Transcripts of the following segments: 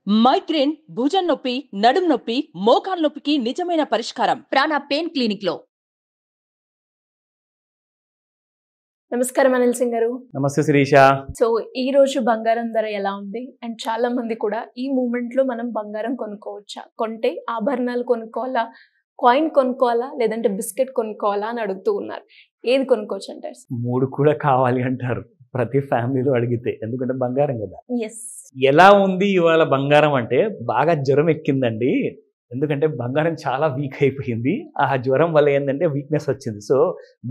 Migraine, భుజం నొప్పి, నడుం నొప్పి, మోకాలు నొప్పికి నిజమైన పరిష్కారం ప్రాణ పెయిన్ క్లినిక్ లో. నమస్కారం అనిల్ సింగ్ గారు. నమస్తే శిరీష. సో ఈ రోజు బంగారం ధర ఎలా ఉంది? అండ్ చాలా మంది కూడా ఈ మూమెంట్ లో మనం బంగారం కొనుక్కోవచ్చా, కొంటే ఆభరణాలు కొనుక్కోవాలా, కాయిన్ కొనుక్కోవాలా, లేదంటే బిస్కెట్ కొనుక్కోవాలా అని అడుగుతూ ఉన్నారు. ఏది కొనుక్కోవచ్చు అంటారు? మూడు కూడా కావాలి అంటారు ప్రతి ఫ్యామిలీలో అడిగితే, ఎందుకంటే బంగారం కదా. ఎస్. ఎలా ఉంది ఇవాళ బంగారం అంటే బాగా జ్వరం ఎక్కిందండి. ఎందుకంటే బంగారం చాలా వీక్ అయిపోయింది. ఆ జ్వరం వల్ల ఏంటంటే వీక్నెస్ వచ్చింది. సో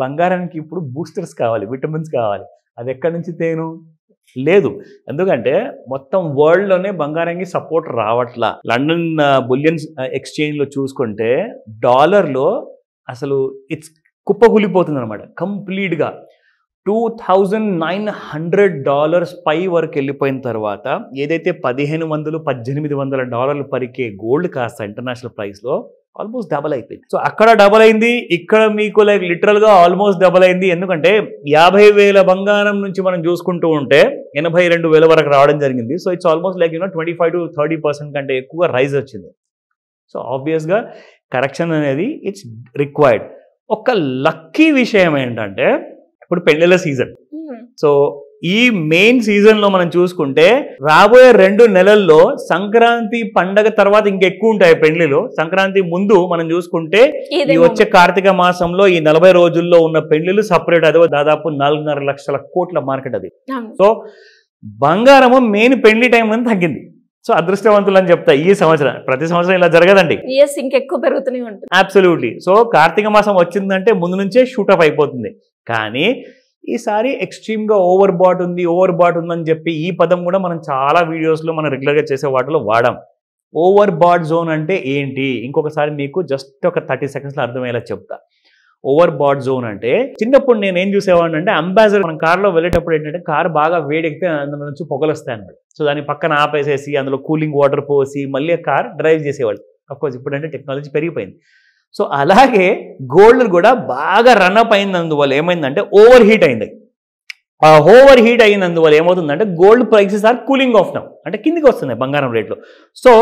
బంగారానికి ఇప్పుడు బూస్టర్స్ కావాలి, విటమిన్స్ కావాలి. అది ఎక్కడి నుంచి తేను లేదు. ఎందుకంటే మొత్తం వరల్డ్లోనే బంగారానికి సపోర్ట్ రావట్లా. లండన్ బులియన్ ఎక్స్చేంజ్లో చూసుకుంటే డాలర్లో అసలు ఇట్స్ కుప్పకూలిపోతుంది అనమాట కంప్లీట్గా. $2,900 పై వరకు వెళ్ళిపోయిన తర్వాత ఏదైతే $1,500-1,800 పరికే గోల్డ్ కాస్త ఇంటర్నేషనల్ ప్రైస్లో ఆల్మోస్ట్ డబల్ అయిపోయింది. సో అక్కడ డబల్ అయింది, ఇక్కడ మీకు లిటరల్గా ఆల్మోస్ట్ డబల్ అయింది. ఎందుకంటే 50,000 బంగారం నుంచి మనం చూసుకుంటూ ఉంటే 82,000 వరకు రావడం జరిగింది. సో ఇట్స్ ఆల్మోస్ట్ 25-30% కంటే ఎక్కువ రైజ్ వచ్చింది. సో ఆబ్వియస్గా కరెక్షన్ అనేది ఇట్స్ రిక్వైర్డ్. ఒక లక్కీ విషయం ఏంటంటే ఇప్పుడు పెళ్ళిళ్ళ సీజన్. సో ఈ మెయిన్ సీజన్లో మనం చూసుకుంటే రాబోయే 2 నెలల్లో సంక్రాంతి పండగ తర్వాత ఇంకెక్కువ ఉంటాయి పెళ్లిలు. సంక్రాంతి ముందు మనం చూసుకుంటే ఈ వచ్చే కార్తీక మాసంలో ఈ 40 రోజుల్లో ఉన్న పెళ్లిలు సపరేట్. అదే దాదాపు 4.5 లక్షల కోట్ల మార్కెట్ అది. సో బంగారము మెయిన్ పెళ్లి టైం అని తగ్గింది. సో అదృష్టవంతులు అని చెప్తా ఈ సంవత్సరం. ప్రతి సంవత్సరం ఇలా జరగదండి, ఇంకెక్కువ పెరుగుతూనే ఉంటుంది. అబ్సల్యూట్లీ. సో కార్తీక మాసం వచ్చిందంటే ముందు నుంచే షూటప్ అయిపోతుంది. కానీ ఈసారి ఎక్స్ట్రీమ్గా ఓవర్ బాట్ ఉందని చెప్పి ఈ పదం కూడా మనం చాలా వీడియోస్లో మనం రెగ్యులర్గా చేసే వాటిలో వాడాం. ఓవర్ బాట్ జోన్ అంటే ఏంటి ఇంకొకసారి మీకు జస్ట్ ఒక 30 సెకండ్స్లో అర్థమయ్యేలా చెప్తా. ఓవర్ బాట్ జోన్ అంటే చిన్నప్పుడు నేను ఏం చూసేవాడిని అంటే అంబాసిడర్ మనం కార్లో వెళ్ళేటప్పుడు ఏంటంటే కారు బాగా వేడెక్కితే అందులో నుంచి పొగలు వస్తాయి అన్నమాట. సో దాని పక్కన ఆపేసేసి అందులో కూలింగ్ వాటర్ పోసి మళ్ళీ కార్ డ్రైవ్ చేసేవాళ్ళు. అఫ్కోర్స్ ఇప్పుడంటే టెక్నాలజీ పెరిగిపోయింది. సో అలాగే గోల్డ్ కూడా బాగా రన్అప్ అయినందువల్ల ఏమైందంటే ఓవర్ హీట్ అయింది. ఆ ఓవర్ హీట్ అయినందువల్ల ఏమవుతుందంటే gold prices are cooling off now, అంటే కిందికి వస్తున్నాయి బంగారం రేట్లు. సో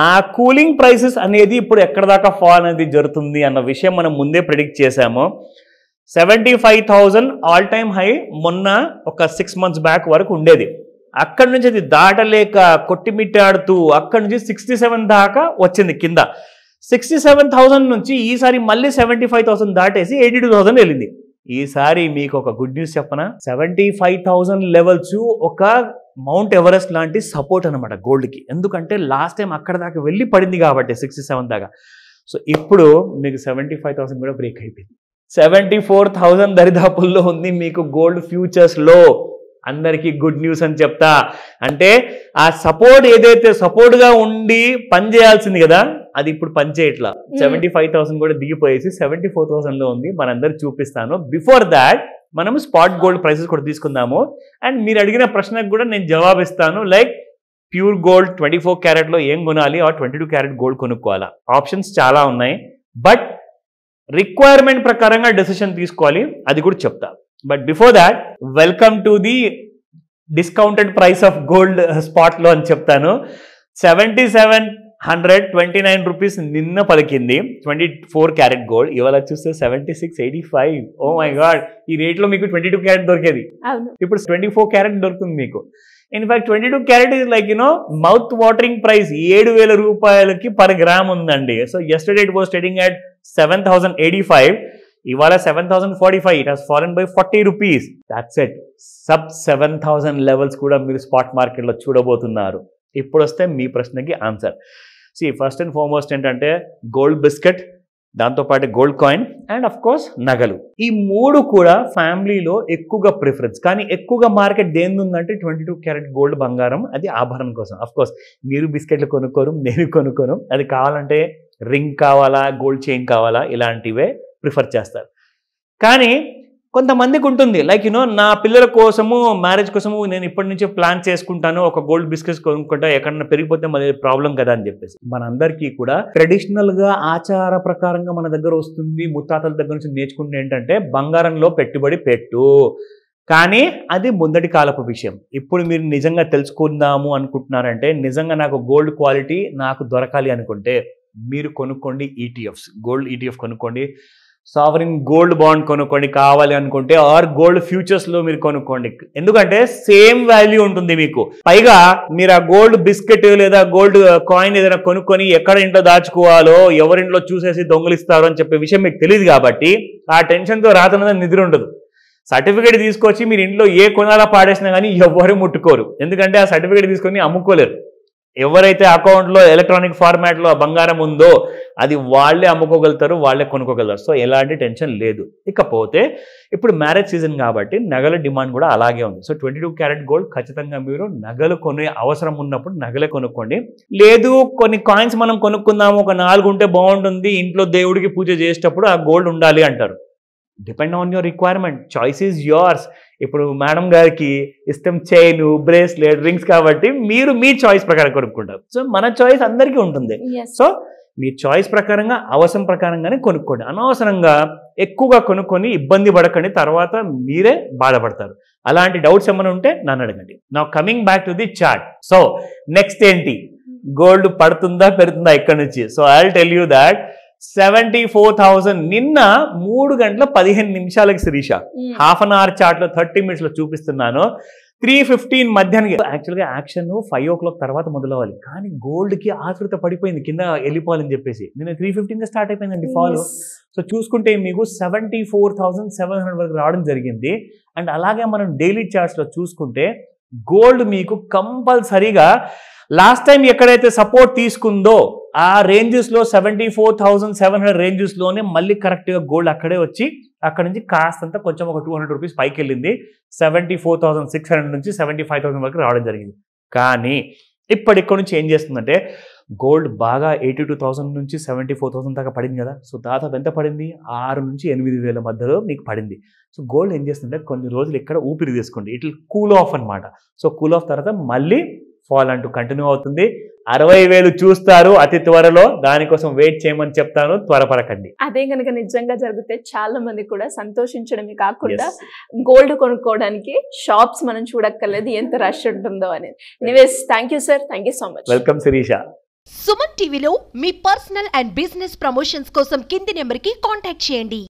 ఆ కూలింగ్ ప్రైసెస్ అనేది ఇప్పుడు ఎక్కడ దాకా ఫాల్ అనేది జరుగుతుంది అన్న విషయం మనం ముందే ప్రెడిక్ట్ చేశాము. 75,000 ఆల్ టైమ్ హై మొన్న ఒక 6 months బ్యాక్ వరకు ఉండేది. అక్కడి నుంచి అది దాటలేక కొట్టిమిట్టాడుతూ అక్కడి నుంచి 67 దాకా వచ్చింది కింద. 67,000 నుంచి ఈసారి మళ్ళీ 75,000 దాటేసి 82,000 వెళ్ళింది. ఈసారి మీకు ఒక గుడ్ న్యూస్ చెప్పనా, 75,000 లెవెల్స్ ఒక మౌంట్ ఎవరెస్ట్ లాంటి సపోర్ట్ అనమాట గోల్డ్కి. ఎందుకంటే లాస్ట్ టైం అక్కడ దాకా వెళ్ళి పడింది కాబట్టి 67 దాకా. సో ఇప్పుడు మీకు 75,000 కూడా బ్రేక్ అయిపోయింది. 74,000 దరిదాపుల్లో ఉంది మీకు గోల్డ్ ఫ్యూచర్స్లో. అందరికీ గుడ్ న్యూస్ అని చెప్తా. అంటే ఆ సపోర్ట్ ఏదైతే సపోర్ట్గా ఉండి పని చేయాల్సింది కదా అది ఇప్పుడు పని చేయట్లా. 75,000 కూడా దిగిపోయేసి 74,000లో ఉంది. మనందరికి చూపిస్తాను. బిఫోర్ దాట్ మనం స్పాట్ గోల్డ్ ప్రైసెస్ కూడా తీసుకుందాము. అండ్ మీరు అడిగిన ప్రశ్నకు కూడా నేను జవాబిస్తాను. లైక్ ప్యూర్ గోల్డ్ 24 క్యారెట్లో ఏం కొనాలి, ఆ 22 క్యారెట్ గోల్డ్ కొనుక్కోవాలా, ఆప్షన్స్ చాలా ఉన్నాయి. బట్ రిక్వైర్మెంట్ ప్రకారంగా డెసిషన్ తీసుకోవాలి, అది కూడా చెప్తా. But before that welcome to the discounted price of gold స్పాట్లో అని చెప్తాను. 7,729 రూపీస్ నిన్న పలికింది 24 క్యారెట్ గోల్డ్. ఇవాళ చూస్తే 7685. ఓ మై గాడ్, ఈ రేట్లో మీకు 22 క్యారెట్ దొరికేది ఇప్పుడు 24 క్యారెట్ దొరుకుతుంది మీకు. In fact 22 carrot is like mouth watering price. 7,000 రూపాయలకి పర్ గ్రామ్ ఉందండి. So yesterday it was trading at 7,085. ఇవాళ 7,045. It has fallen by 40 rupees. That's it. Sub 7,000 levels కూడా మీరు స్పాట్ మార్కెట్లో చూడబోతున్నారు. ఇప్పుడు వస్తే మీ ప్రశ్నకి ఆన్సర్. ఫస్ట్ అండ్ ఫార్మోస్ట్ ఏంటంటే గోల్డ్ బిస్కెట్, దాంతోపాటు gold coin and of course నగలు. ఈ 3 కూడా ఫ్యామిలీలో ఎక్కువగా ప్రిఫరెన్స్. కానీ ఎక్కువగా మార్కెట్ దేని ఉందంటే 22 క్యారెట్ గోల్డ్ బంగారం. అది ఆభరణం కోసం. అఫ్ కోర్స్ మీరు బిస్కెట్లు కొనుక్కోరు, నేను కొనుక్కోను. అది కావాలంటే రింగ్ కావాలా, గోల్డ్ చైన్ కావాలా, ఇలాంటివే ప్రిఫర్ చేస్తారు. కానీ కొంతమందికి ఉంటుంది లైక్ నా పిల్లల కోసము మ్యారేజ్ కోసము నేను ఇప్పటి నుంచే ప్లాన్ చేసుకుంటాను, ఒక గోల్డ్ బిస్కెట్స్ కొనుక్కుంటా, ఎక్కడన్నా పెరిగిపోతే మళ్ళీ ప్రాబ్లం కదా అని చెప్పేసి. మనందరికీ కూడా ట్రెడిషనల్గా ఆచార ప్రకారంగా మన దగ్గర వస్తుంది, ముత్తాతల దగ్గర నుంచి నేర్చుకుంటే ఏంటంటే బంగారంలో పెట్టుబడి పెట్టు. కానీ అది ముందటి కాలపు విషయం. ఇప్పుడు మీరు నిజంగా తెలుసుకుందాము అనుకుంటున్నారంటే, నిజంగా నాకు గోల్డ్ క్వాలిటీ నాకు దొరకాలి అనుకుంటే మీరు కొనుక్కోండి ఈటీఎఫ్స్. గోల్డ్ ఈటీఎఫ్ కొనుక్కోండి, సావరిన్ గోల్డ్ బాండ్ కొనుక్కోండి కావాలి అనుకుంటే, ఆర్ గోల్డ్ ఫ్యూచర్స్లో మీరు కొనుక్కోండి. ఎందుకంటే సేమ్ వాల్యూ ఉంటుంది మీకు. పైగా మీరు ఆ గోల్డ్ బిస్కెట్ లేదా గోల్డ్ కాయిన్ ఏదైనా కొనుక్కొని ఎక్కడ ఇంట్లో దాచుకోవాలో, ఎవరింట్లో చూసేసి దొంగలిస్తారో అని చెప్పే విషయం మీకు తెలియదు కాబట్టి ఆ టెన్షన్తో రాత్రి నిద్ర ఉండదు. సర్టిఫికేట్ తీసుకొచ్చి మీరు ఇంట్లో ఏ కొనాలా పాడేసినా కానీ ఎవరు ముట్టుకోరు. ఎందుకంటే ఆ సర్టిఫికేట్ తీసుకొని అమ్ముకోలేరు. ఎవరైతే అకౌంట్లో ఎలక్ట్రానిక్ ఫార్మాట్లో బంగారం ఉందో అది వాళ్ళే అమ్ముకోగలుగుతారు, వాళ్ళే కొనుక్కోగలుగుతారు. సో ఎలాంటి టెన్షన్ లేదు. ఇకపోతే ఇప్పుడు మ్యారేజ్ సీజన్ కాబట్టి నగల డిమాండ్ కూడా అలాగే ఉంది. సో 22 క్యారెట్ గోల్డ్ ఖచ్చితంగా మీరు నగలు కొనే అవసరం ఉన్నప్పుడు నగలే కొనుక్కోండి. లేదు కొన్ని కాయిన్స్ మనం కొనుక్కుందాము, ఒక 4 ఉంటే బాగుంటుంది, ఇంట్లో దేవుడికి పూజ చేసేటప్పుడు ఆ గోల్డ్ ఉండాలి అంటారు. Depend on your requirement, choice is yours. ఇప్పుడు మేడం గారికి ఇష్టం చైన్, బ్రేస్లెట్, రింగ్స్ కాబట్టి మీరు మీ చాయిస్ ప్రకారం కొనుక్కుంటారు. సో మన చాయిస్ అందరికీ ఉంటుంది. సో మీ చాయిస్ ప్రకారంగా అవసరం ప్రకారంగానే కొనుక్కోండి. అనవసరంగా ఎక్కువగా కొనుక్కొని ఇబ్బంది పడకండి, తర్వాత మీరే బాధపడతారు. అలాంటి డౌట్స్ ఏమైనా ఉంటే నన్ను అడగండి. Now coming back to the chart. So next ఏంటి, గోల్డ్ పడుతుందా పెరుగుతుందా ఇక్కడ నుంచి? So I will tell you that 74,000 నిన్న 3 గంటల 15 నిమిషాలకి Shirisha, half an hour chart లో 30 minutes లో చూపిస్తున్నాను. 3:15 మధ్యాహ్నం. యాక్చువల్గా యాక్షన్ 5 o'clock తర్వాత మొదలవ్వాలి, కానీ గోల్డ్ కి ఆతృత పడిపోయింది కింద వెళ్ళిపోవాలని చెప్పేసి. నేను 3:15 స్టార్ట్ అయిపోయిందండి ఫాలో. సో చూసుకుంటే మీకు 74,700 వరకు రావడం జరిగింది. అండ్ అలాగే మనం డైలీ చార్ట్స్ లో చూసుకుంటే గోల్డ్ మీకు కంపల్సరీగా లాస్ట్ టైం ఎక్కడైతే సపోర్ట్ తీసుకుందో ఆ రేంజెస్లో 74,700 రేంజెస్లోనే మళ్ళీ కరెక్ట్గా గోల్డ్ అక్కడే వచ్చి అక్కడ నుంచి కాస్తంత కొంచెం ఒక 200 రూపీస్ పైకి వెళ్ళింది. 74,600 నుంచి 75,000 వరకు రావడం జరిగింది. కానీ ఇక్కడ నుంచి ఏం చేస్తుందంటే గోల్డ్ బాగా 82,000 నుంచి 74,000 దాకా పడింది కదా. సో దాదాపు ఎంత పడింది, 6 నుంచి 8,000 మధ్యలో మీకు పడింది. సో గోల్డ్ ఏం చేస్తుందంటే కొన్ని రోజులు ఇక్కడ ఊపిరి తీసుకోండి, ఇట్ విల్ కూల్ ఆఫ్ అనమాట. సో కూల్ ఆఫ్ తర్వాత మళ్ళీ ఫాల్ అంటూ కంటిన్యూ అవుతుంది. 60,000 చూస్తారు అతి త్వరలో. దానికోసం వెయిట్ చేయమని చెప్తాను, త్వరపడకండి. అదే కనుక నిజంగా జరిగితే చాలా మంది కూడా సంతోషించడమే కాకుండా గోల్డ్ కొనుక్కోవడానికి షాప్స్ మనం చూడక్కర్లేదు, ఎంత రష్ ఉంటుందో అనేది. Anyways thank you sir, thank you so much. Welcome Shirisha. Suman టీవీలో మీ పర్సనల్ అండ్ బిజినెస్ ప్రమోషన్స్ కోసం కింది నెంబర్కి కాంటాక్ట్ చేయండి.